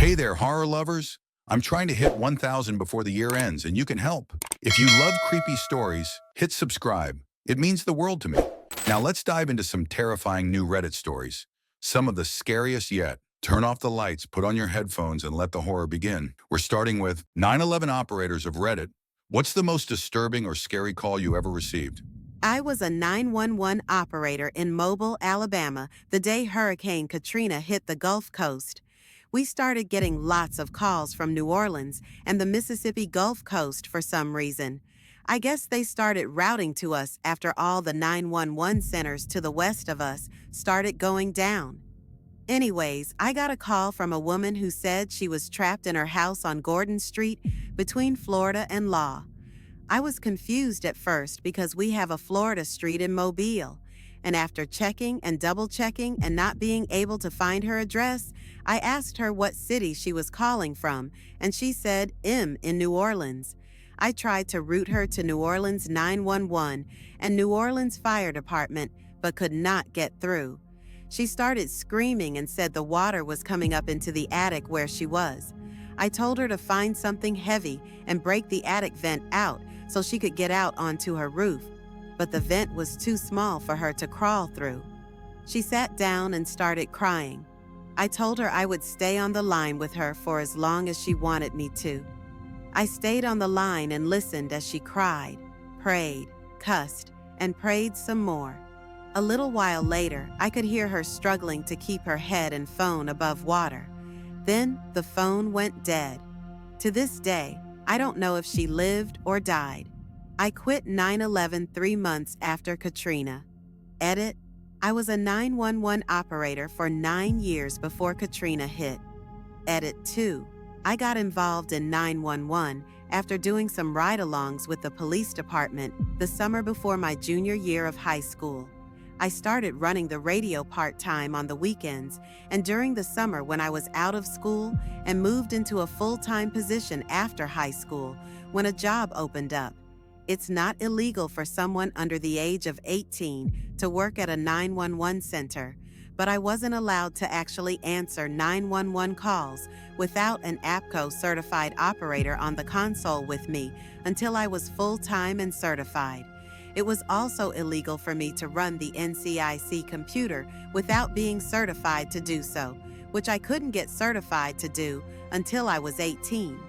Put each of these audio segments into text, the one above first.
Hey there, horror lovers. I'm trying to hit 1,000 before the year ends, and you can help. If you love creepy stories, hit subscribe. It means the world to me. Now let's dive into some terrifying new Reddit stories. Some of the scariest yet. Turn off the lights, put on your headphones, and let the horror begin. We're starting with 9/11 operators of Reddit. What's the most disturbing or scary call you ever received? I was a 911 operator in Mobile, Alabama, the day Hurricane Katrina hit the Gulf Coast. We started getting lots of calls from New Orleans and the Mississippi Gulf Coast for some reason. I guess they started routing to us after all the 911 centers to the west of us started going down. Anyways, I got a call from a woman who said she was trapped in her house on Gordon Street between Florida and Law. I was confused at first because we have a Florida street in Mobile, and after checking and double-checking and not being able to find her address, I asked her what city she was calling from, and she said in New Orleans. I tried to route her to New Orleans 911 and New Orleans Fire Department, but could not get through. She started screaming and said the water was coming up into the attic where she was. I told her to find something heavy and break the attic vent out so she could get out onto her roof, but the vent was too small for her to crawl through. She sat down and started crying. I told her I would stay on the line with her for as long as she wanted me to. I stayed on the line and listened as she cried, prayed, cussed, and prayed some more. A little while later, I could hear her struggling to keep her head and phone above water. Then the phone went dead. To this day, I don't know if she lived or died. I quit 9/11 3 months after Katrina. Edit: I was a 911 operator for 9 years before Katrina hit. Edit 2: I got involved in 911 after doing some ride-alongs with the police department the summer before my junior year of high school. I started running the radio part-time on the weekends and during the summer when I was out of school, and moved into a full-time position after high school when a job opened up. It's not illegal for someone under the age of 18 to work at a 911 center, but I wasn't allowed to actually answer 911 calls without an APCO certified operator on the console with me until I was full-time and certified. It was also illegal for me to run the NCIC computer without being certified to do so, which I couldn't get certified to do until I was 18.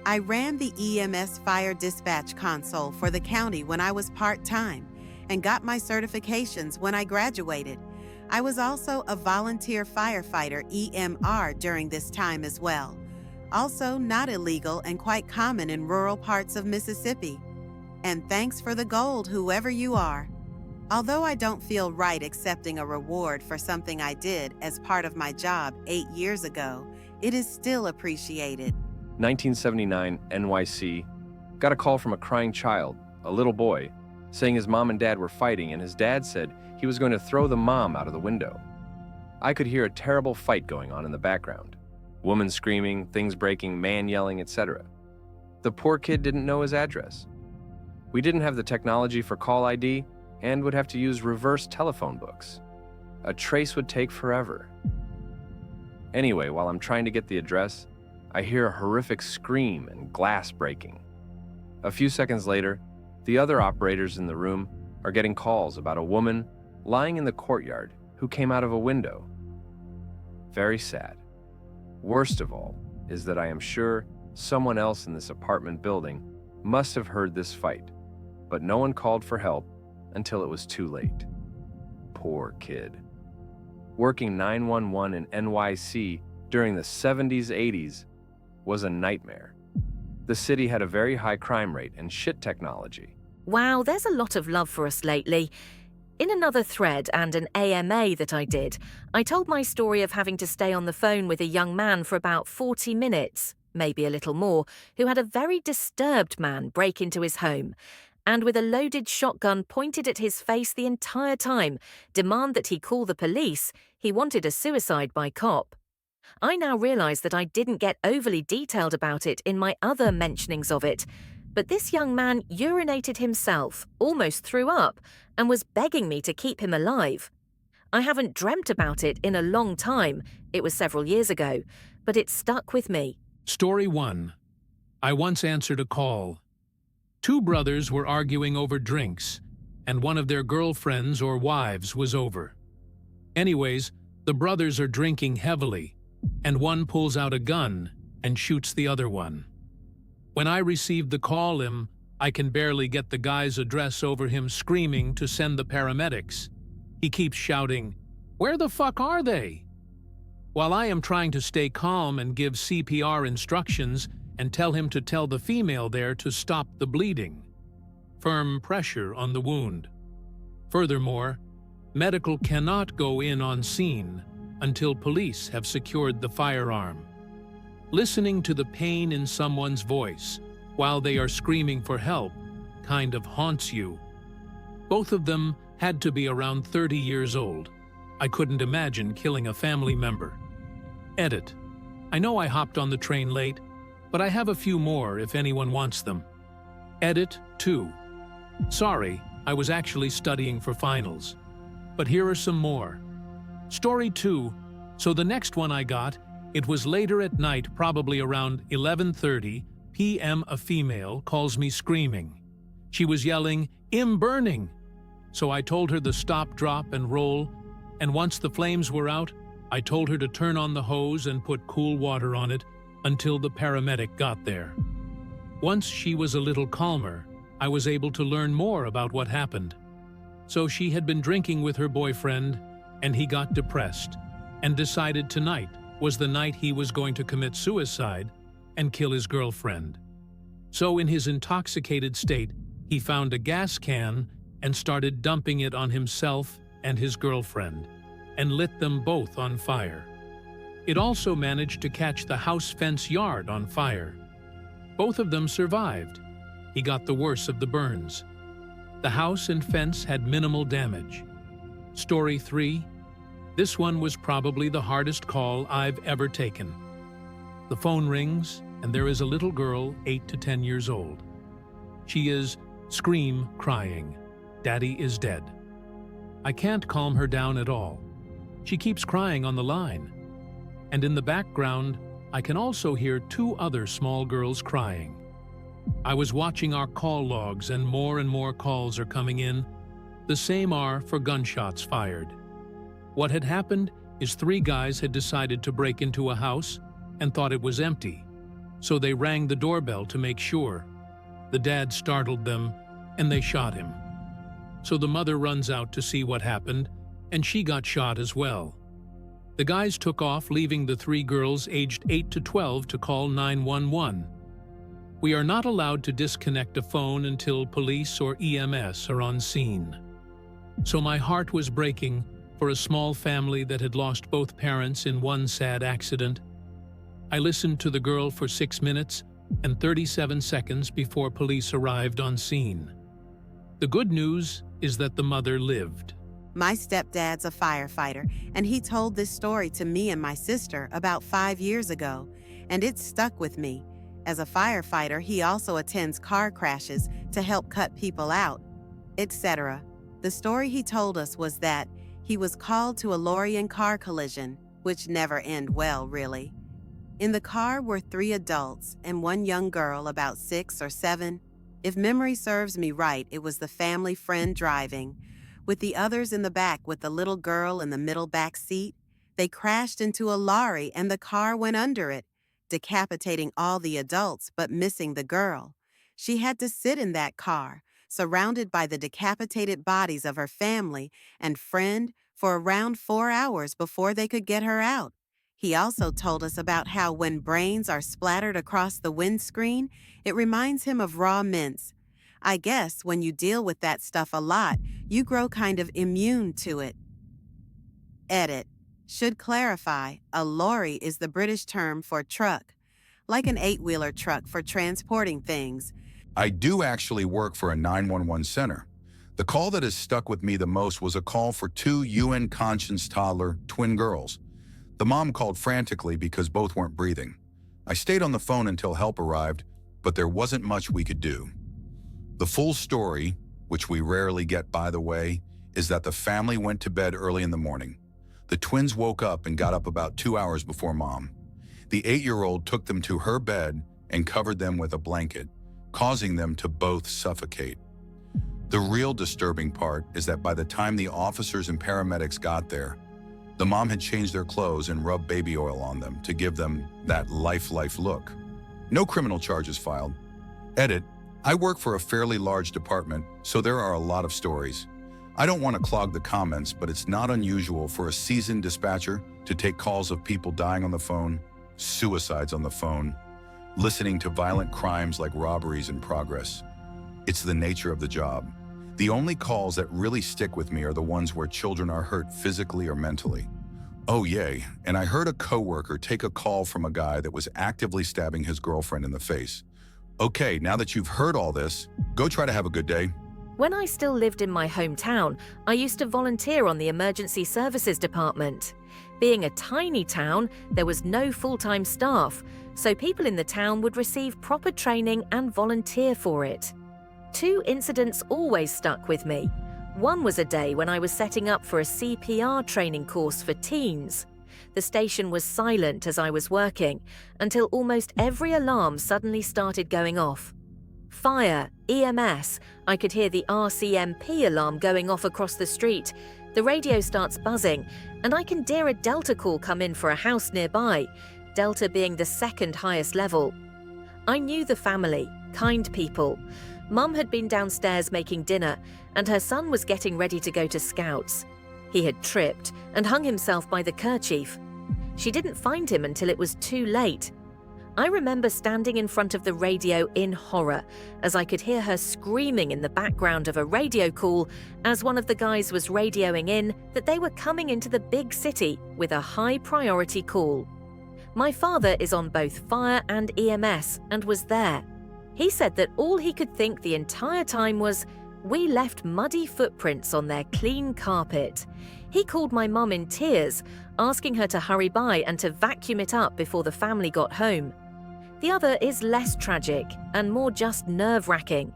I ran the EMS fire dispatch console for the county when I was part-time and got my certifications when I graduated. I was also a volunteer firefighter EMR during this time as well. Also not illegal and quite common in rural parts of Mississippi. And thanks for the gold, whoever you are. Although I don't feel right accepting a reward for something I did as part of my job 8 years ago, it is still appreciated. 1979, NYC. Got a call from a crying child, a little boy, saying his mom and dad were fighting, and his dad said he was going to throw the mom out of the window. I could hear a terrible fight going on in the background. Woman screaming, things breaking, man yelling, etc. The poor kid didn't know his address. We didn't have the technology for call ID and would have to use reverse telephone books. A trace would take forever. Anyway, while I'm trying to get the address, I hear a horrific scream and glass breaking. A few seconds later, the other operators in the room are getting calls about a woman lying in the courtyard who came out of a window. Very sad. Worst of all is that I am sure someone else in this apartment building must have heard this fight, but no one called for help until it was too late. Poor kid. Working 911 in NYC during the 70s, 80s was a nightmare. The city had a very high crime rate and shit technology. Wow, there's a lot of love for us lately. In another thread and an AMA that I did, I told my story of having to stay on the phone with a young man for about 40 minutes, maybe a little more, who had a very disturbed man break into his home, and with a loaded shotgun pointed at his face the entire time, demand that he call the police. He wanted a suicide by cop. I now realise that I didn't get overly detailed about it in my other mentionings of it, but this young man urinated himself, almost threw up, and was begging me to keep him alive. I haven't dreamt about it in a long time, it was several years ago, but it stuck with me. Story 1. I once answered a call. Two brothers were arguing over drinks, and one of their girlfriends or wives was over. Anyways, the brothers are drinking heavily, and one pulls out a gun and shoots the other one. When I received the call, I can barely get the guy's address over him screaming to send the paramedics. He keeps shouting, "Where the fuck are they?" While I am trying to stay calm and give CPR instructions and tell him to tell the female there to stop the bleeding. Firm pressure on the wound. Furthermore, medical cannot go in on scene until police have secured the firearm. Listening to the pain in someone's voice while they are screaming for help kind of haunts you. Both of them had to be around 30 years old. I couldn't imagine killing a family member. Edit. I know I hopped on the train late, but I have a few more if anyone wants them. Edit 2. Sorry, I was actually studying for finals. But here are some more. Story 2. So the next one I got, it was later at night, probably around 11:30 p.m. A female calls me screaming. She was yelling, "I'm burning!" So I told her to stop, drop, and roll, and once the flames were out, I told her to turn on the hose and put cool water on it until the paramedic got there. Once she was a little calmer, I was able to learn more about what happened. So she had been drinking with her boyfriend, and he got depressed, and decided tonight was the night he was going to commit suicide and kill his girlfriend. So in his intoxicated state, he found a gas can and started dumping it on himself and his girlfriend, and lit them both on fire. It also managed to catch the house fence yard on fire. Both of them survived. He got the worst of the burns. The house and fence had minimal damage. Story 3. This one was probably the hardest call I've ever taken. The phone rings, and there is a little girl, 8 to 10 years old. She is crying. Daddy is dead. I can't calm her down at all. She keeps crying on the line. And in the background, I can also hear two other small girls crying. I was watching our call logs, and more calls are coming in. The same are for gunshots fired. What had happened is 3 guys had decided to break into a house and thought it was empty. So they rang the doorbell to make sure. The dad startled them, and they shot him. So the mother runs out to see what happened, and she got shot as well. The guys took off, leaving the 3 girls aged 8 to 12 to call 911. We are not allowed to disconnect a phone until police or EMS are on scene. So my heart was breaking for a small family that had lost both parents in one sad accident. I listened to the girl for 6 minutes and 37 seconds before police arrived on scene. The good news is that the mother lived. My stepdad's a firefighter, and he told this story to me and my sister about 5 years ago, and it stuck with me. As a firefighter, he also attends car crashes to help cut people out, etc. The story he told us was that he was called to a lorry and car collision, which never end well, really. In the car were 3 adults and 1 young girl about 6 or 7. If memory serves me right, it was the family friend driving, with the others in the back with the little girl in the middle back seat. They crashed into a lorry and the car went under it, decapitating all the adults but missing the girl. She had to sit in that car, surrounded by the decapitated bodies of her family and friend for around 4 hours before they could get her out. He also told us about how when brains are splattered across the windscreen, it reminds him of raw mints. I guess when you deal with that stuff a lot, you grow kind of immune to it. Edit. Should clarify, a lorry is the British term for truck, like an 8-wheeler truck for transporting things. I do actually work for a 911 center. The call that has stuck with me the most was a call for 2 UN conscious toddler twin girls. The mom called frantically because both weren't breathing. I stayed on the phone until help arrived, but there wasn't much we could do. The full story, which we rarely get by the way, is that the family went to bed early in the morning. The twins woke up and got up about 2 hours before mom. The 8-year-old took them to her bed and covered them with a blanket, causing them to both suffocate. The real disturbing part is that by the time the officers and paramedics got there, the mom had changed their clothes and rubbed baby oil on them to give them that life look. No criminal charges filed. Edit: I work for a fairly large department, so there are a lot of stories. I don't want to clog the comments, but it's not unusual for a seasoned dispatcher to take calls of people dying on the phone, suicides on the phone, listening to violent crimes like robberies in progress. It's the nature of the job. The only calls that really stick with me are the ones where children are hurt physically or mentally. Oh yay, and I heard a coworker take a call from a guy that was actively stabbing his girlfriend in the face. Okay, now that you've heard all this, go try to have a good day. When I still lived in my hometown, I used to volunteer on the emergency services department. Being a tiny town, there was no full-time staff, so people in the town would receive proper training and volunteer for it. 2 incidents always stuck with me. One was a day when I was setting up for a CPR training course for teens. The station was silent as I was working, until almost every alarm suddenly started going off. Fire, EMS, I could hear the RCMP alarm going off across the street. The radio starts buzzing, and I can hear a Delta call come in for a house nearby, Delta being the second highest level. I knew the family, kind people. Mum had been downstairs making dinner, and her son was getting ready to go to Scouts. He had tripped and hung himself by the kerchief. She didn't find him until it was too late. I remember standing in front of the radio in horror as I could hear her screaming in the background of a radio call as one of the guys was radioing in that they were coming into the big city with a high priority call. My father is on both fire and EMS and was there. He said that all he could think the entire time was, "We left muddy footprints on their clean carpet." He called my mum in tears, asking her to hurry by and to vacuum it up before the family got home. The other is less tragic and more just nerve-wracking.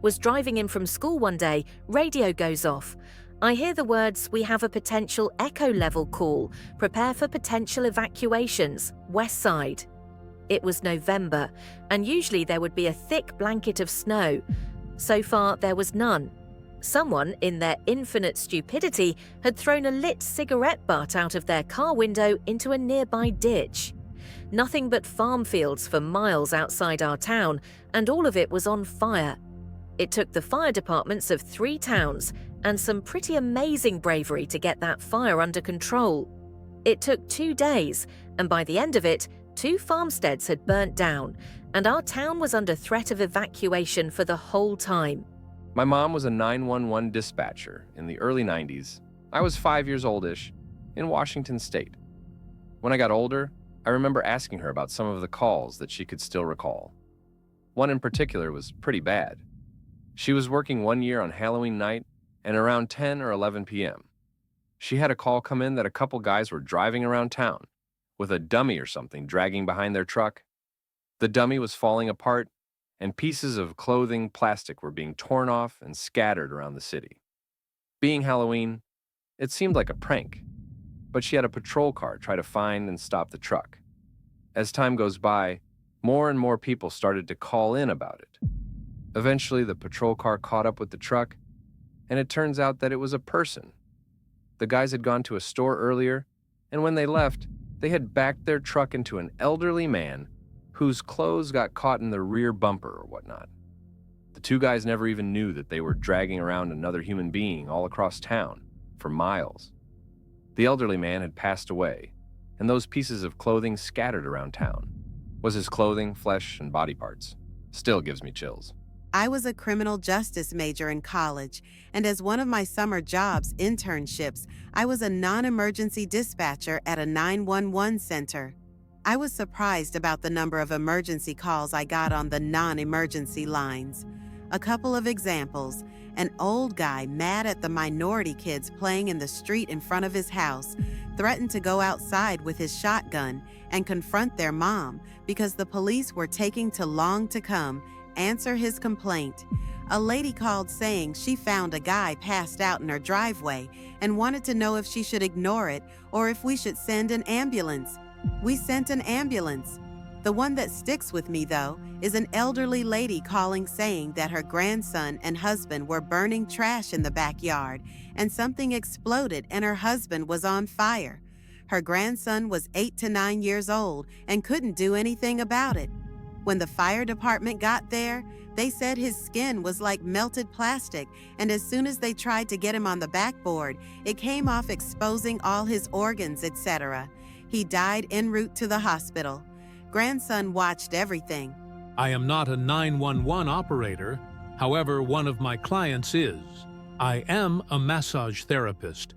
Was driving in from school one day, radio goes off. I hear the words, "We have a potential echo level call. Prepare for potential evacuations, west side." It was November, and usually there would be a thick blanket of snow. So far, there was none. Someone, in their infinite stupidity, had thrown a lit cigarette butt out of their car window into a nearby ditch. Nothing but farm fields for miles outside our town, and all of it was on fire. It took the fire departments of 3 towns and some pretty amazing bravery to get that fire under control. It took 2 days, and by the end of it, 2 farmsteads had burnt down, and our town was under threat of evacuation for the whole time. My mom was a 911 dispatcher in the early 90s. I was 5 years oldish in Washington State. When I got older, I remember asking her about some of the calls that she could still recall. One in particular was pretty bad. She was working one year on Halloween night, and around 10 or 11 p.m., she had a call come in that a couple guys were driving around town with a dummy or something dragging behind their truck. The dummy was falling apart, and pieces of clothing, plastic were being torn off and scattered around the city. Being Halloween, it seemed like a prank, but she had a patrol car try to find and stop the truck. As time goes by, more and more people started to call in about it. Eventually, the patrol car caught up with the truck, and it turns out that it was a person. The guys had gone to a store earlier, and when they left, they had backed their truck into an elderly man whose clothes got caught in the rear bumper or whatnot. The 2 guys never even knew that they were dragging around another human being all across town for miles. The elderly man had passed away, and those pieces of clothing scattered around town. Was his clothing, flesh, and body parts. Still gives me chills. I was a criminal justice major in college, and as one of my summer jobs, internships, I was a non-emergency dispatcher at a 911 center. I was surprised about the number of emergency calls I got on the non-emergency lines. A couple of examples. An old guy mad at the minority kids playing in the street in front of his house threatened to go outside with his shotgun and confront their mom because the police were taking too long to come, answer his complaint. A lady called saying she found a guy passed out in her driveway and wanted to know if she should ignore it or if we should send an ambulance. We sent an ambulance. The one that sticks with me, though, is an elderly lady calling saying that her grandson and husband were burning trash in the backyard and something exploded and her husband was on fire. Her grandson was 8 to 9 years old and couldn't do anything about it. When the fire department got there, they said his skin was like melted plastic, and as soon as they tried to get him on the backboard, it came off exposing all his organs, etc. He died en route to the hospital. Grandson watched everything. I am not a 911 operator. However, one of my clients is. I am a massage therapist.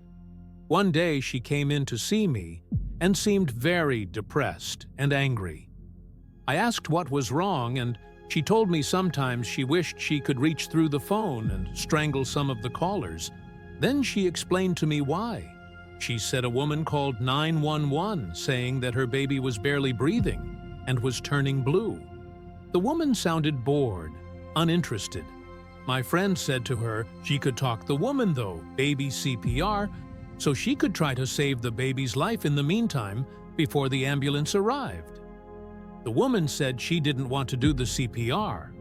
One day she came in to see me and seemed very depressed and angry. I asked what was wrong, and she told me sometimes she wished she could reach through the phone and strangle some of the callers. Then she explained to me why. She said a woman called 911 saying that her baby was barely breathing and was turning blue. The woman sounded bored, uninterested. My friend said to her she could talk the woman though, baby CPR, so she could try to save the baby's life in the meantime before the ambulance arrived. The woman said she didn't want to do the CPR.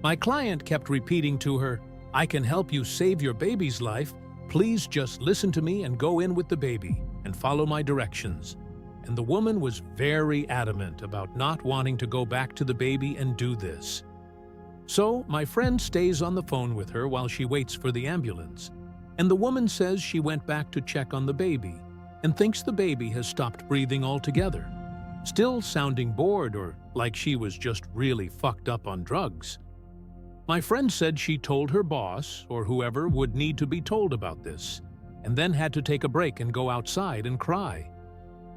My client kept repeating to her, "I can help you save your baby's life. Please just listen to me and go in with the baby and follow my directions." And the woman was very adamant about not wanting to go back to the baby and do this. So my friend stays on the phone with her while she waits for the ambulance, and the woman says she went back to check on the baby and thinks the baby has stopped breathing altogether, still sounding bored or like she was just really fucked up on drugs. My friend said she told her boss or whoever would need to be told about this, and then had to take a break and go outside and cry.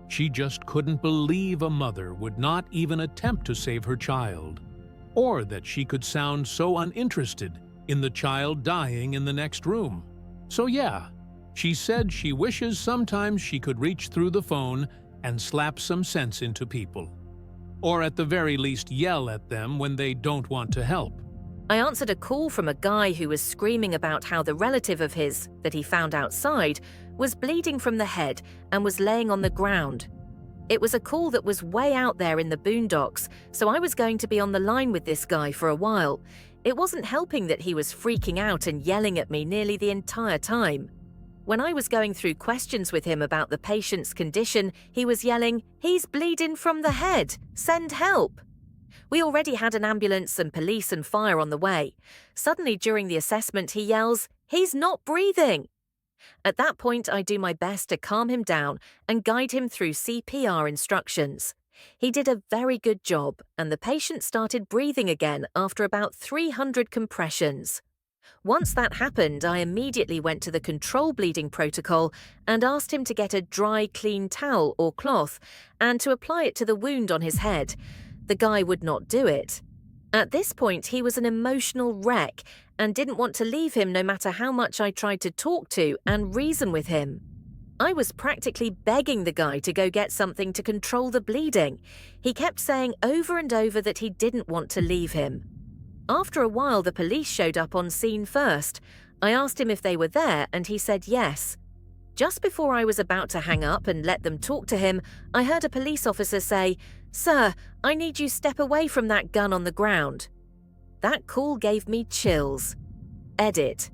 She just couldn't believe a mother would not even attempt to save her child, or that she could sound so uninterested in the child dying in the next room. So yeah, she said she wishes sometimes she could reach through the phone and slap some sense into people, or at the very least yell at them when they don't want to help. I answered a call from a guy who was screaming about how the relative of his, that he found outside, was bleeding from the head and was laying on the ground. It was a call that was way out there in the boondocks, so I was going to be on the line with this guy for a while. It wasn't helping that he was freaking out and yelling at me nearly the entire time. When I was going through questions with him about the patient's condition, he was yelling, "He's bleeding from the head! Send help!" We already had an ambulance and police and fire on the way. Suddenly, during the assessment, he yells, "He's not breathing!" At that point, I do my best to calm him down and guide him through CPR instructions. He did a very good job, and the patient started breathing again after about 300 compressions. Once that happened, I immediately went to the control bleeding protocol and asked him to get a dry, clean towel or cloth and to apply it to the wound on his head. The guy would not do it. At this point, he was an emotional wreck and didn't want to leave him no matter how much I tried to talk to and reason with him. I was practically begging the guy to go get something to control the bleeding. He kept saying over and over that he didn't want to leave him. After a while, the police showed up on scene first. I asked him if they were there, and he said yes. Just before I was about to hang up and let them talk to him, I heard a police officer say, "Sir, I need you step away from that gun on the ground." That call gave me chills. Edit.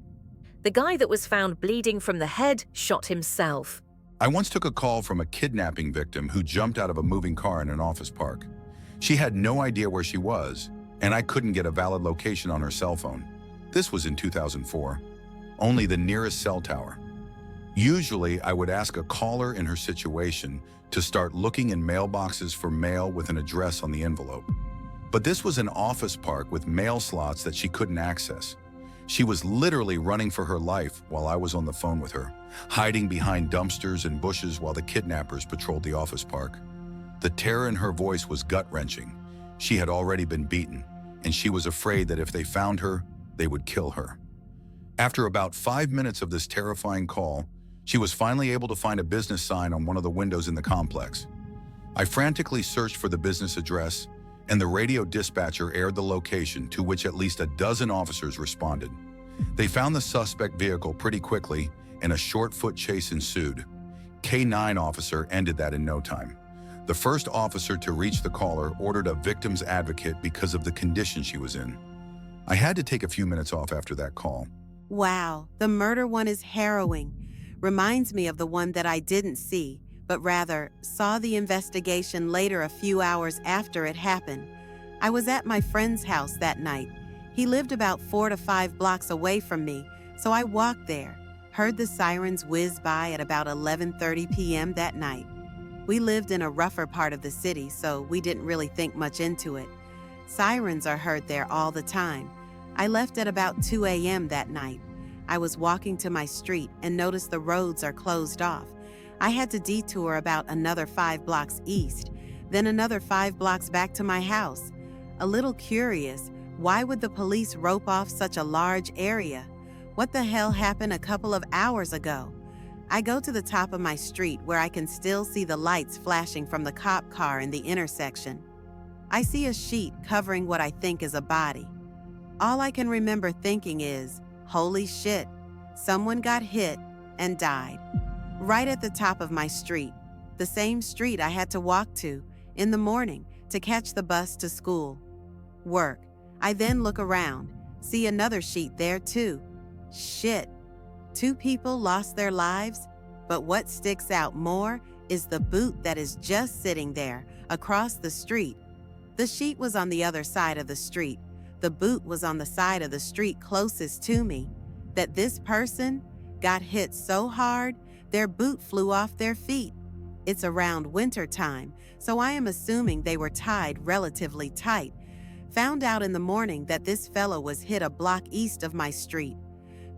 The guy that was found bleeding from the head shot himself. I once took a call from a kidnapping victim who jumped out of a moving car in an office park. She had no idea where she was, and I couldn't get a valid location on her cell phone. This was in 2004. Only the nearest cell tower. Usually, I would ask a caller in her situation to start looking in mailboxes for mail with an address on the envelope. But this was an office park with mail slots that she couldn't access. She was literally running for her life while I was on the phone with her, hiding behind dumpsters and bushes while the kidnappers patrolled the office park. The terror in her voice was gut-wrenching. She had already been beaten, and she was afraid that if they found her, they would kill her. After about 5 minutes of this terrifying call, she was finally able to find a business sign on one of the windows in the complex. I frantically searched for the business address, and the radio dispatcher aired the location, to which at least a dozen officers responded. They found the suspect vehicle pretty quickly, and a short foot chase ensued. K9 officer ended that in no time. The first officer to reach the caller ordered a victim's advocate because of the condition she was in. I had to take a few minutes off after that call. Wow, the murder one is harrowing. Reminds me of the one that I didn't see, but rather saw the investigation later a few hours after it happened. I was at my friend's house that night. He lived about 4 to 5 blocks away from me, so I walked there, heard the sirens whiz by at about 11:30 p.m. that night. We lived in a rougher part of the city, so we didn't really think much into it. Sirens are heard there all the time. I left at about 2 a.m. that night. I was walking to my street and noticed the roads are closed off. I had to detour about another 5 blocks east, then another 5 blocks back to my house. A little curious, why would the police rope off such a large area? What the hell happened a couple of hours ago? I go to the top of my street where I can still see the lights flashing from the cop car in the intersection. I see a sheet covering what I think is a body. All I can remember thinking is, holy shit, someone got hit and died. Right at the top of my street, the same street I had to walk to in the morning to catch the bus to school. Work. I then look around, see another sheet there too. Shit. 2 people lost their lives, but what sticks out more is the boot that is just sitting there across the street. The sheet was on the other side of the street. The boot was on the side of the street closest to me. That this person got hit so hard, their boot flew off their feet. It's around winter time, so I am assuming they were tied relatively tight. Found out in the morning that this fellow was hit a block east of my street.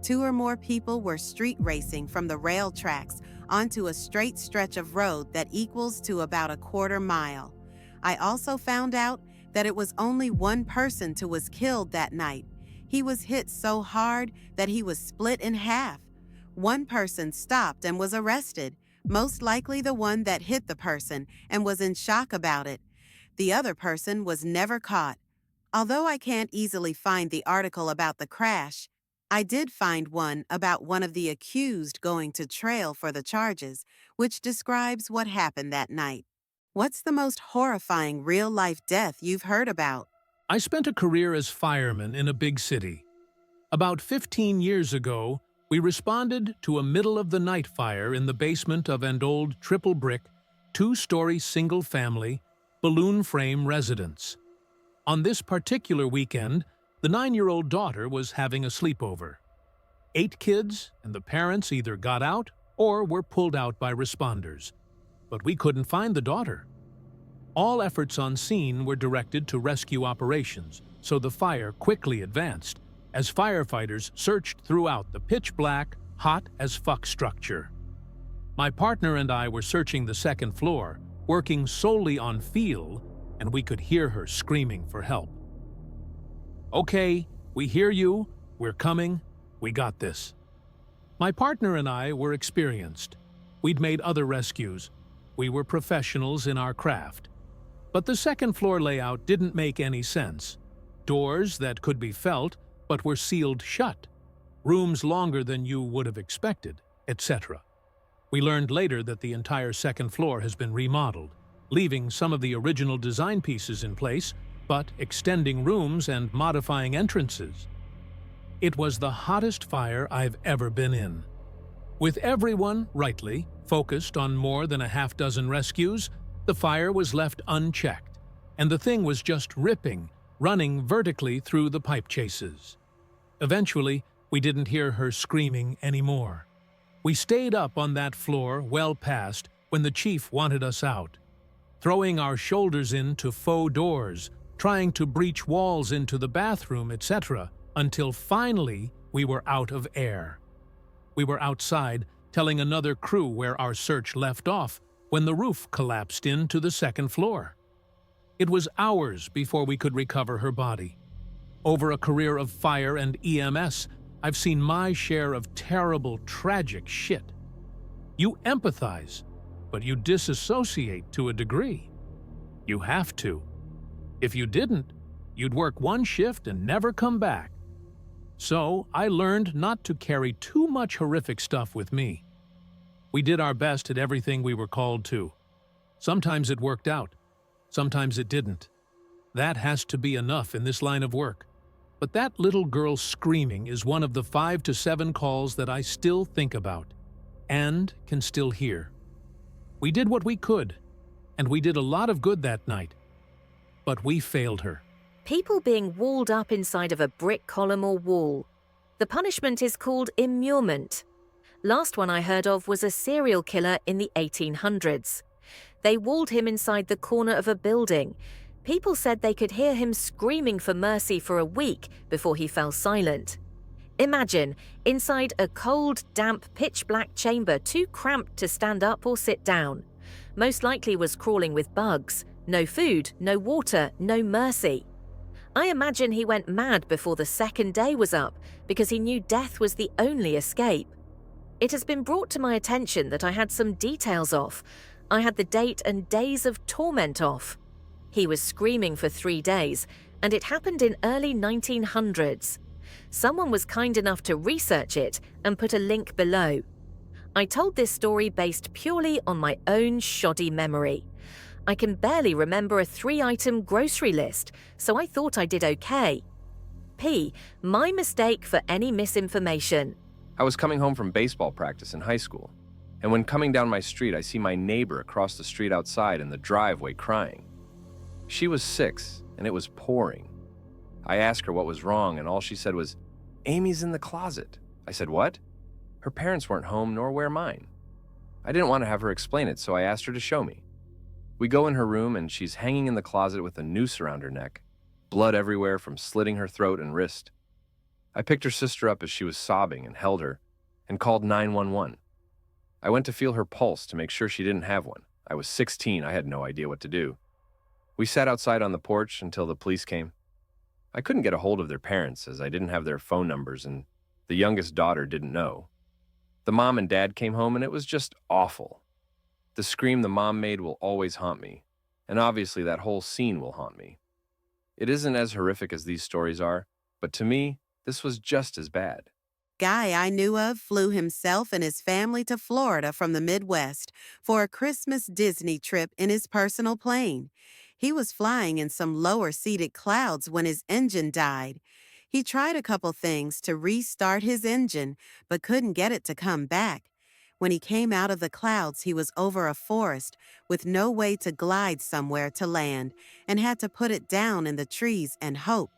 2 or more people were street racing from the rail tracks onto a straight stretch of road that equals to about a 1/4 mile. I also found out that it was only one person who was killed that night. He was hit so hard that he was split in half. One person stopped and was arrested, most likely the one that hit the person and was in shock about it. The other person was never caught. Although I can't easily find the article about the crash, I did find one about one of the accused going to trail for the charges, which describes what happened that night. What's the most horrifying real-life death you've heard about? I spent a career as fireman in a big city. About 15 years ago, we responded to a middle-of-the-night fire in the basement of an old triple-brick, 2-story single-family, balloon frame residence. On this particular weekend, the 9-year-old daughter was having a sleepover. 8 kids and the parents either got out or were pulled out by responders. But we couldn't find the daughter. All efforts on scene were directed to rescue operations, so the fire quickly advanced as firefighters searched throughout the pitch-black, hot-as-fuck structure. My partner and I were searching the 2nd floor, working solely on feel, and we could hear her screaming for help. "Okay, we hear you. We're coming. We got this." My partner and I were experienced. We'd made other rescues. We were professionals in our craft. But the 2nd floor layout didn't make any sense. Doors that could be felt but were sealed shut. Rooms longer than you would have expected, etc. We learned later that the entire 2nd floor has been remodeled, leaving some of the original design pieces in place, but extending rooms and modifying entrances. It was the hottest fire I've ever been in. With everyone, rightly, focused on more than a half-dozen rescues, the fire was left unchecked, and the thing was just ripping, running vertically through the pipe chases. Eventually, we didn't hear her screaming anymore. We stayed up on that floor well past when the chief wanted us out, throwing our shoulders into faux doors, trying to breach walls into the bathroom, etc., until finally we were out of air. We were outside, telling another crew where our search left off, when the roof collapsed into the 2nd floor. It was hours before we could recover her body. Over a career of fire and EMS, I've seen my share of terrible, tragic shit. You empathize, but you disassociate to a degree. You have to. If you didn't, you'd work one shift and never come back. So I learned not to carry too much horrific stuff with me. We did our best at everything we were called to. Sometimes it worked out. Sometimes it didn't. That has to be enough in this line of work. But that little girl screaming is one of the 5 to 7 calls that I still think about and can still hear. We did what we could, and we did a lot of good that night. But we failed her. People being walled up inside of a brick column or wall. The punishment is called immurement. Last one I heard of was a serial killer in the 1800s. They walled him inside the corner of a building. People said they could hear him screaming for mercy for a week before he fell silent. Imagine, inside a cold, damp, pitch-black chamber too cramped to stand up or sit down. Most likely was crawling with bugs. No food, no water, no mercy. I imagine he went mad before the second day was up because he knew death was the only escape. It has been brought to my attention that I had some details off. I had the date and days of torment off. He was screaming for 3 days, and it happened in early 1900s. Someone was kind enough to research it and put a link below. I told this story based purely on my own shoddy memory. I can barely remember a 3-item grocery list, so I thought I did okay. P. My mistake for any misinformation. I was coming home from baseball practice in high school, and when coming down my street, I see my neighbor across the street outside in the driveway crying. She was 6, and it was pouring. I asked her what was wrong, and all she said was, "Amy's in the closet." I said, "What?" Her parents weren't home, nor were mine. I didn't want to have her explain it, so I asked her to show me. We go in her room, and she's hanging in the closet with a noose around her neck, blood everywhere from slitting her throat and wrist. I picked her sister up as she was sobbing and held her, and called 911. I went to feel her pulse to make sure she didn't have one. I was 16, I had no idea what to do. We sat outside on the porch until the police came. I couldn't get a hold of their parents as I didn't have their phone numbers, and the youngest daughter didn't know. The mom and dad came home, and it was just awful. The scream the mom made will always haunt me, and obviously that whole scene will haunt me. It isn't as horrific as these stories are, but to me, this was just as bad. Guy I knew of flew himself and his family to Florida from the Midwest for a Christmas Disney trip in his personal plane. He was flying in some lower-seated clouds when his engine died. He tried a couple things to restart his engine, but couldn't get it to come back. When he came out of the clouds, he was over a forest with no way to glide somewhere to land and had to put it down in the trees and hope.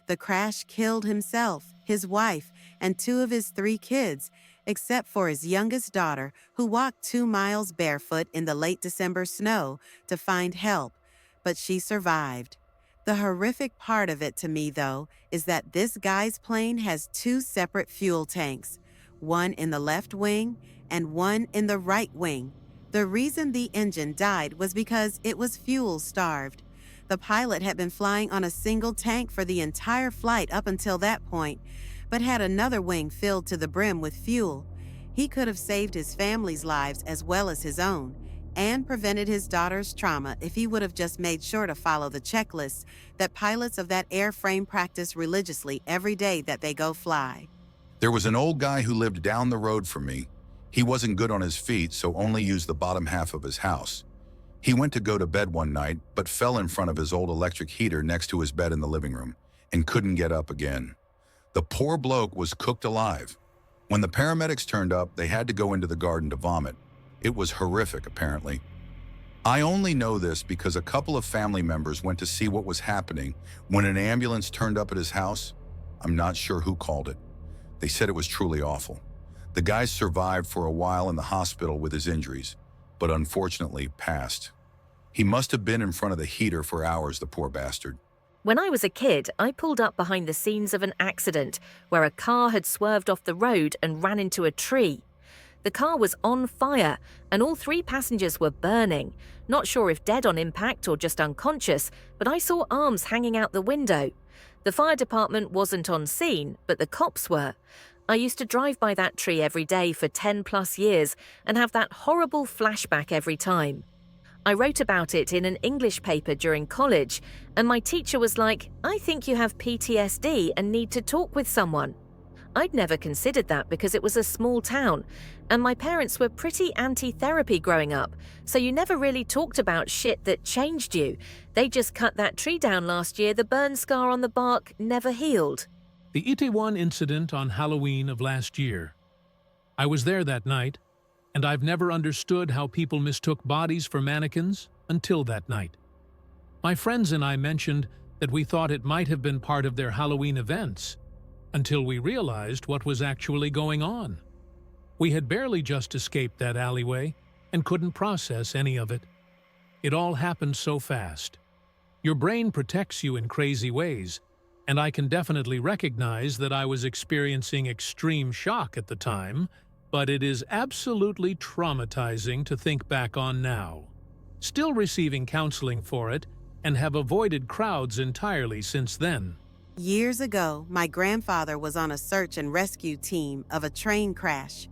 The crash killed himself, his wife, and 2 of his 3 kids, except for his youngest daughter, who walked 2 miles barefoot in the late December snow to find help. But she survived. The horrific part of it to me, though, is that this guy's plane has 2 separate fuel tanks, one in the left wing and one in the right wing. The reason the engine died was because it was fuel-starved. The pilot had been flying on a single tank for the entire flight up until that point, but had another wing filled to the brim with fuel. He could have saved his family's lives as well as his own, and prevented his daughter's trauma if he would have just made sure to follow the checklists that pilots of that airframe practice religiously every day that they go fly. There was an old guy who lived down the road from me. He wasn't good on his feet, so only used the bottom half of his house. He went to go to bed one night, but fell in front of his old electric heater next to his bed in the living room and couldn't get up again. The poor bloke was cooked alive. When the paramedics turned up, they had to go into the garden to vomit. It was horrific, apparently. I only know this because a couple of family members went to see what was happening when an ambulance turned up at his house. I'm not sure who called it. They said it was truly awful. The guy survived for a while in the hospital with his injuries, but unfortunately passed. He must have been in front of the heater for hours, the poor bastard. When I was a kid, I pulled up behind the scenes of an accident where a car had swerved off the road and ran into a tree. The car was on fire, and all 3 passengers were burning. Not sure if dead on impact or just unconscious, but I saw arms hanging out the window. The fire department wasn't on scene, but the cops were. I used to drive by that tree every day for 10+ years and have that horrible flashback every time. I wrote about it in an English paper during college, and my teacher was like, "I think you have PTSD and need to talk with someone." I'd never considered that because it was a small town, and my parents were pretty anti-therapy growing up, so you never really talked about shit that changed you. They just cut that tree down last year, the burn scar on the bark never healed. The Itaewon incident on Halloween of last year. I was there that night, and I've never understood how people mistook bodies for mannequins until that night. My friends and I mentioned that we thought it might have been part of their Halloween events, until we realized what was actually going on. We had barely just escaped that alleyway and couldn't process any of it. It all happened so fast. Your brain protects you in crazy ways, and I can definitely recognize that I was experiencing extreme shock at the time, but it is absolutely traumatizing to think back on now. Still receiving counseling for it, and have avoided crowds entirely since then. Years ago, my grandfather was on a search and rescue team of a train crash.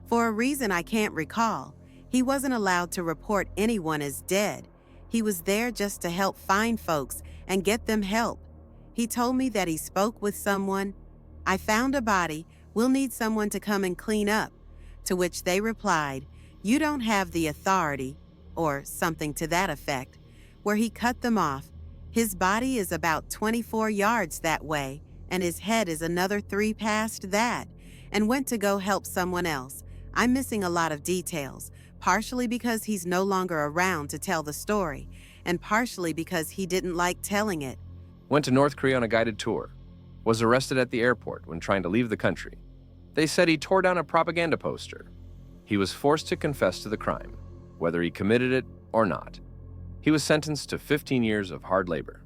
For a reason I can't recall, he wasn't allowed to report anyone as dead. He was there just to help find folks and get them help. He told me that he spoke with someone. "I found a body. We'll need someone to come and clean up." To which they replied, "You don't have the authority," or something to that effect, where he cut them off. His body is about 24 yards that way, and his head is another 3 past that, and went to go help someone else. I'm missing a lot of details, partially because he's no longer around to tell the story, and partially because he didn't like telling it. Went to North Korea on a guided tour. Was arrested at the airport when trying to leave the country. They said he tore down a propaganda poster. He was forced to confess to the crime, whether he committed it or not. He was sentenced to 15 years of hard labor.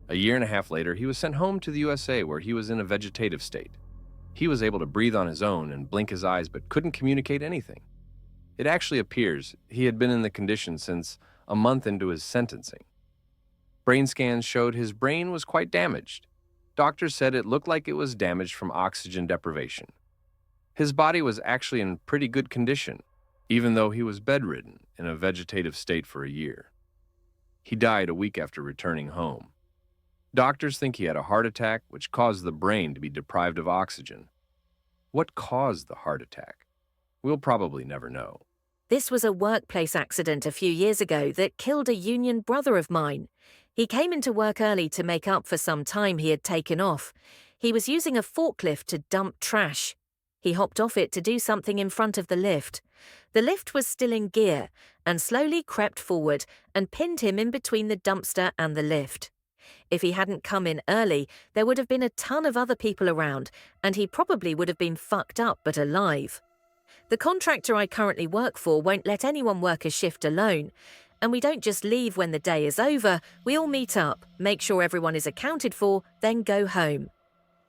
A year and a half later, he was sent home to the USA where he was in a vegetative state. He was able to breathe on his own and blink his eyes but couldn't communicate anything. It actually appears he had been in the condition since a month into his sentencing. Brain scans showed his brain was quite damaged. Doctors said it looked like it was damaged from oxygen deprivation. His body was actually in pretty good condition, even though he was bedridden in a vegetative state for a year. He died a week after returning home. Doctors think he had a heart attack, which caused the brain to be deprived of oxygen. What caused the heart attack? We'll probably never know. This was a workplace accident a few years ago that killed a union brother of mine. He came into work early to make up for some time he had taken off. He was using a forklift to dump trash. He hopped off it to do something in front of the lift. The lift was still in gear and slowly crept forward and pinned him in between the dumpster and the lift. If he hadn't come in early, there would have been a ton of other people around, and he probably would have been fucked up but alive. The contractor I currently work for won't let anyone work a shift alone, and we don't just leave when the day is over. We all meet up, make sure everyone is accounted for, then go home.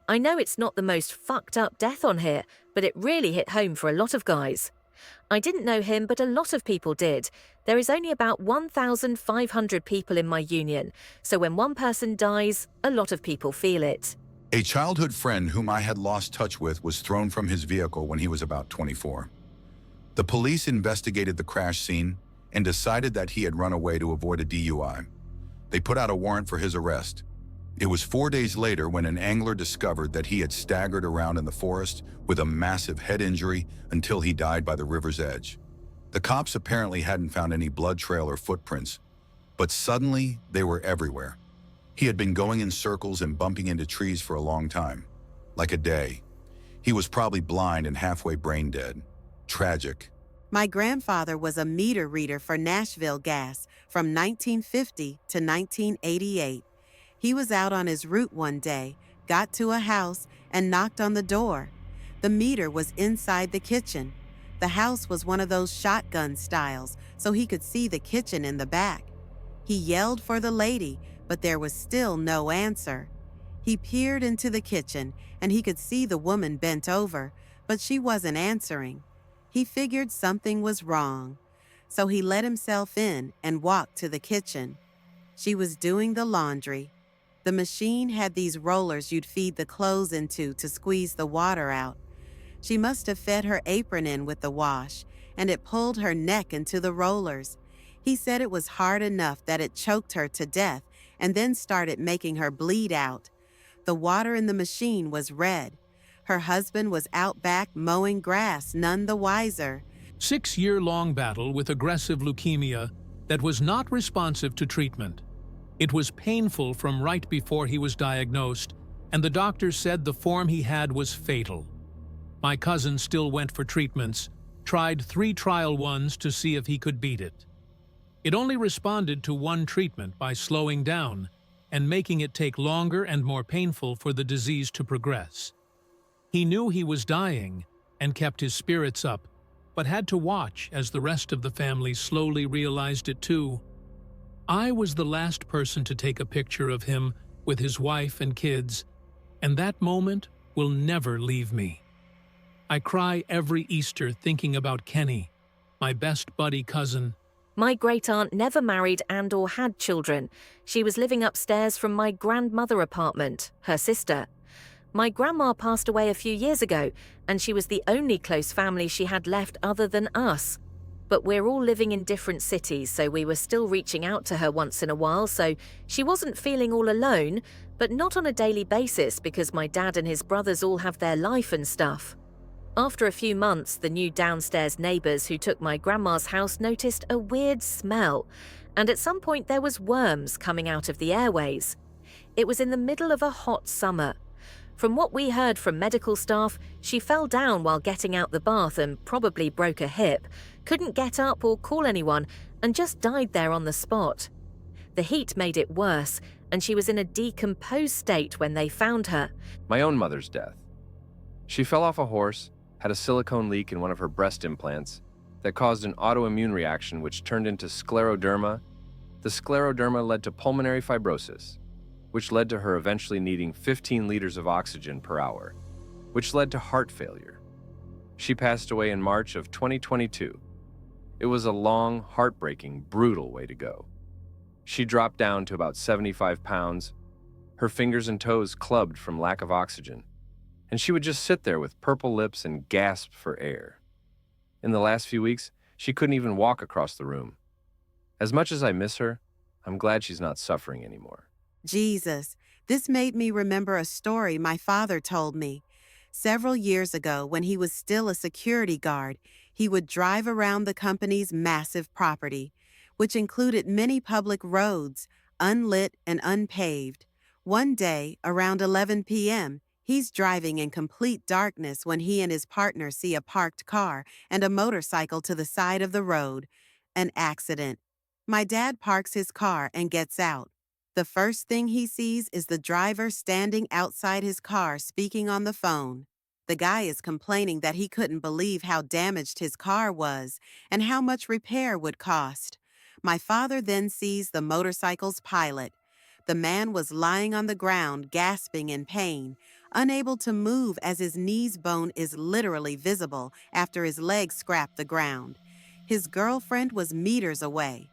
I know it's not the most fucked up death on here, but it really hit home for a lot of guys. I didn't know him, but a lot of people did. There is only about 1,500 people in my union, so when one person dies, a lot of people feel it. A childhood friend whom I had lost touch with was thrown from his vehicle when he was about 24. The police investigated the crash scene and decided that he had run away to avoid a DUI. They put out a warrant for his arrest. It was 4 days later when an angler discovered that he had staggered around in the forest with a massive head injury until he died by the river's edge. The cops apparently hadn't found any blood trail or footprints, but suddenly they were everywhere. He had been going in circles and bumping into trees for a long time, like a day. He was probably blind and halfway brain dead. Tragic. My grandfather was a meter reader for Nashville Gas from 1950 to 1988. He was out on his route one day, got to a house, and knocked on the door. The meter was inside the kitchen. The house was one of those shotgun styles, so he could see the kitchen in the back. He yelled for the lady, but there was still no answer. He peered into the kitchen, and he could see the woman bent over, but she wasn't answering. He figured something was wrong, so he let himself in and walked to the kitchen. She was doing the laundry. The machine had these rollers you'd feed the clothes into to squeeze the water out. She must have fed her apron in with the wash, and it pulled her neck into the rollers. He said it was hard enough that it choked her to death and then started making her bleed out. The water in the machine was red. Her husband was out back mowing grass, none the wiser. 6-year-long battle with aggressive leukemia that was not responsive to treatment. It was painful from right before he was diagnosed, and the doctors said the form he had was fatal. My cousin still went for treatments, tried 3 trial ones to see if he could beat it. It only responded to one treatment by slowing down and making it take longer and more painful for the disease to progress. He knew he was dying and kept his spirits up, but had to watch as the rest of the family slowly realized it too. I was the last person to take a picture of him with his wife and kids, and that moment will never leave me. I cry every Easter thinking about Kenny, my best buddy cousin. My great-aunt never married and or had children. She was living upstairs from my grandmother apartment, her sister. My grandma passed away a few years ago, and she was the only close family she had left other than us. But we're all living in different cities, so we were still reaching out to her once in a while, so she wasn't feeling all alone, but not on a daily basis because my dad and his brothers all have their life and stuff. After a few months, the new downstairs neighbors who took my grandma's house noticed a weird smell, and at some point there was worms coming out of the airways. It was in the middle of a hot summer. From what we heard from medical staff, she fell down while getting out the bath and probably broke a hip, couldn't get up or call anyone, and just died there on the spot. The heat made it worse, and she was in a decomposed state when they found her. My own mother's death. She fell off a horse, had a silicone leak in one of her breast implants that caused an autoimmune reaction which turned into scleroderma. The scleroderma led to pulmonary fibrosis, which led to her eventually needing 15 liters of oxygen per hour, which led to heart failure. She passed away in March of 2022. It was a long, heartbreaking, brutal way to go. She dropped down to about 75 pounds, her fingers and toes clubbed from lack of oxygen, and she would just sit there with purple lips and gasp for air. In the last few weeks, she couldn't even walk across the room. As much as I miss her, I'm glad she's not suffering anymore. Jesus, this made me remember a story my father told me. Several years ago, when he was still a security guard, he would drive around the company's massive property, which included many public roads, unlit and unpaved. One day, around 11 p.m., he's driving in complete darkness when he and his partner see a parked car and a motorcycle to the side of the road. An accident. My dad parks his car and gets out. The first thing he sees is the driver standing outside his car speaking on the phone. The guy is complaining that he couldn't believe how damaged his car was and how much repair would cost. My father then sees the motorcycle's pilot. The man was lying on the ground, gasping in pain, unable to move as his knees bone is literally visible after his leg scraped the ground. His girlfriend was meters away.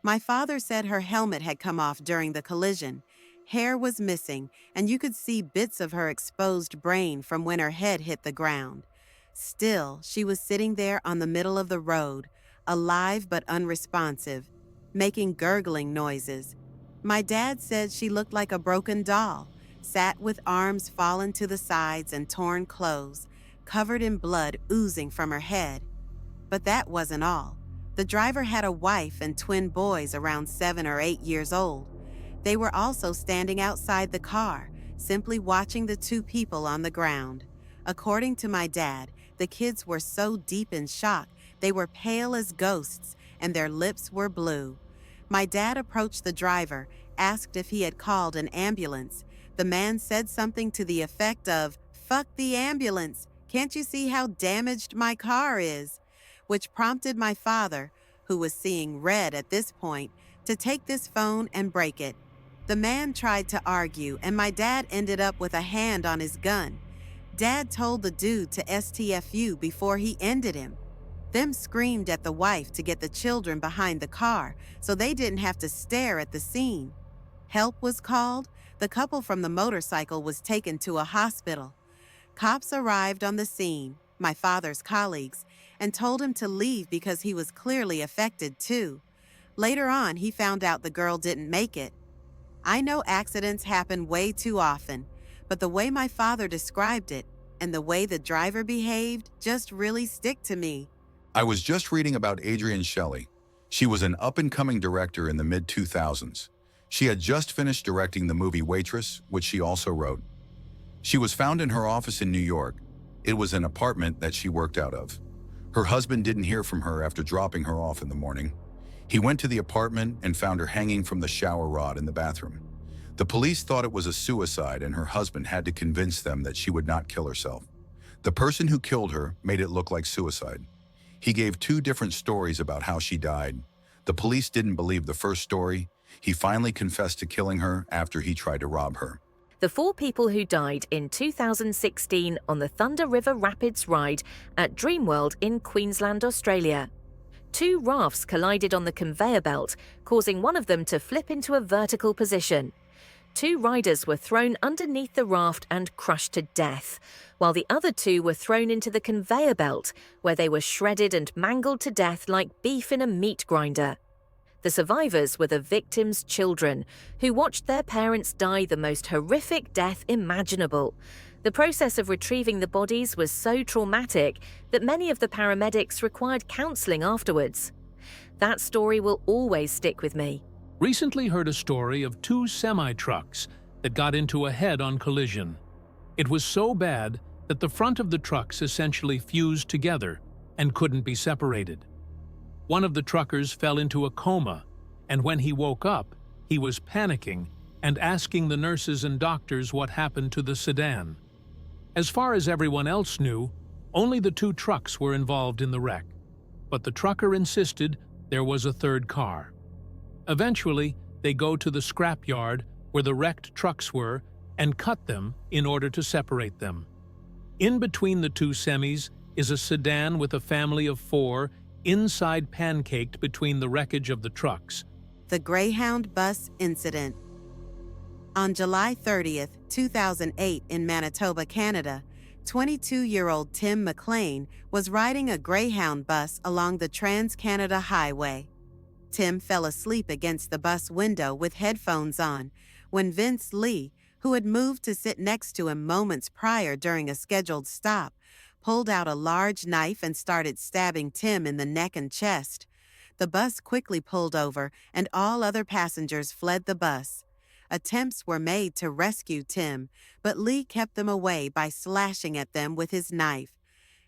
My father said her helmet had come off during the collision. Hair was missing, and you could see bits of her exposed brain from when her head hit the ground. Still, she was sitting there on the middle of the road, alive but unresponsive, making gurgling noises. My dad said she looked like a broken doll, sat with arms fallen to the sides and torn clothes, covered in blood oozing from her head. But that wasn't all. The driver had a wife and twin boys around 7 or 8 years old. They were also standing outside the car, simply watching the two people on the ground. According to my dad, the kids were so deep in shock, they were pale as ghosts, and their lips were blue. My dad approached the driver, asked if he had called an ambulance. The man said something to the effect of, "Fuck the ambulance. Can't you see how damaged my car is?" Which prompted my father, who was seeing red at this point, to take this phone and break it. The man tried to argue, and my dad ended up with a hand on his gun. Dad told the dude to STFU before he ended him. Them screamed at the wife to get the children behind the car so they didn't have to stare at the scene. Help was called. The couple from the motorcycle was taken to a hospital. Cops arrived on the scene, my father's colleagues, and told him to leave because he was clearly affected too. Later on, he found out the girl didn't make it. I know accidents happen way too often, but the way my father described it, and the way the driver behaved just really stick to me. I was just reading about Adrienne Shelley. She was an up-and-coming director in the mid-2000s. She had just finished directing the movie Waitress, which she also wrote. She was found in her office in New York. It was an apartment that she worked out of. Her husband didn't hear from her after dropping her off in the morning. He went to the apartment and found her hanging from the shower rod in the bathroom. The police thought it was a suicide, and her husband had to convince them that she would not kill herself. The person who killed her made it look like suicide. He gave 2 different stories about how she died. The police didn't believe the first story. He finally confessed to killing her after he tried to rob her. The 4 people who died in 2016 on the Thunder River Rapids ride at Dreamworld in Queensland, Australia. 2 rafts collided on the conveyor belt, causing one of them to flip into a vertical position. 2 riders were thrown underneath the raft and crushed to death, while the other 2 were thrown into the conveyor belt, where they were shredded and mangled to death like beef in a meat grinder. The survivors were the victims' children, who watched their parents die the most horrific death imaginable. The process of retrieving the bodies was so traumatic that many of the paramedics required counseling afterwards. That story will always stick with me. Recently heard a story of 2 semi-trucks that got into a head-on collision. It was so bad that the front of the trucks essentially fused together and couldn't be separated. One of the truckers fell into a coma, and when he woke up, he was panicking and asking the nurses and doctors what happened to the sedan. As far as everyone else knew, only the 2 trucks were involved in the wreck, but the trucker insisted there was a third car. Eventually, they go to the scrapyard where the wrecked trucks were and cut them in order to separate them. In between the 2 semis is a sedan with a family of 4 inside pancaked between the wreckage of the trucks. The Greyhound bus incident. On July 30th, 2008 in Manitoba, Canada, 22-year-old Tim McLean was riding a Greyhound bus along the Trans-Canada Highway. Tim fell asleep against the bus window with headphones on when Vince Lee, who had moved to sit next to him moments prior during a scheduled stop, pulled out a large knife and started stabbing Tim in the neck and chest. The bus quickly pulled over and all other passengers fled the bus. Attempts were made to rescue Tim, but Lee kept them away by slashing at them with his knife.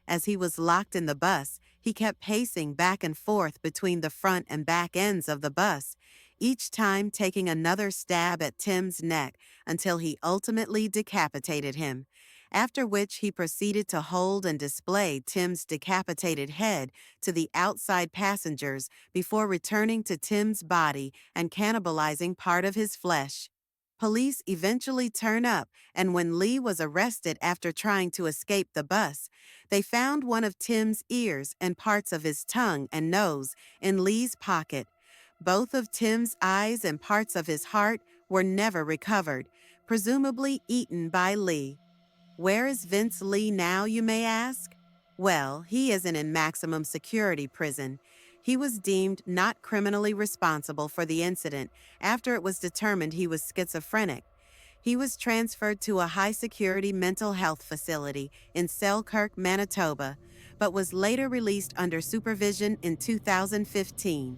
As he was locked in the bus, he kept pacing back and forth between the front and back ends of the bus, each time taking another stab at Tim's neck until he ultimately decapitated him, after which he proceeded to hold and display Tim's decapitated head to the outside passengers before returning to Tim's body and cannibalizing part of his flesh. Police eventually turn up, and when Lee was arrested after trying to escape the bus, they found one of Tim's ears and parts of his tongue and nose in Lee's pocket. Both of Tim's eyes and parts of his heart were never recovered, presumably eaten by Lee. Where is Vince Lee now, you may ask? Well, he isn't in maximum security prison. He was deemed not criminally responsible for the incident after it was determined he was schizophrenic. He was transferred to a high-security mental health facility in Selkirk, Manitoba, but was later released under supervision in 2015.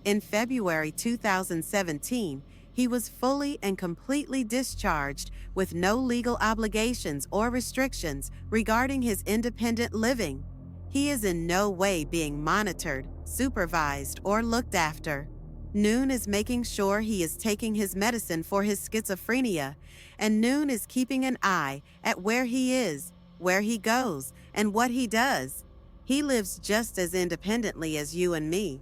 In February 2017, he was fully and completely discharged with no legal obligations or restrictions regarding his independent living. He is in no way being monitored, supervised, or looked after. Noon is making sure he is taking his medicine for his schizophrenia, and Noon is keeping an eye at where he is, where he goes, and what he does. He lives just as independently as you and me.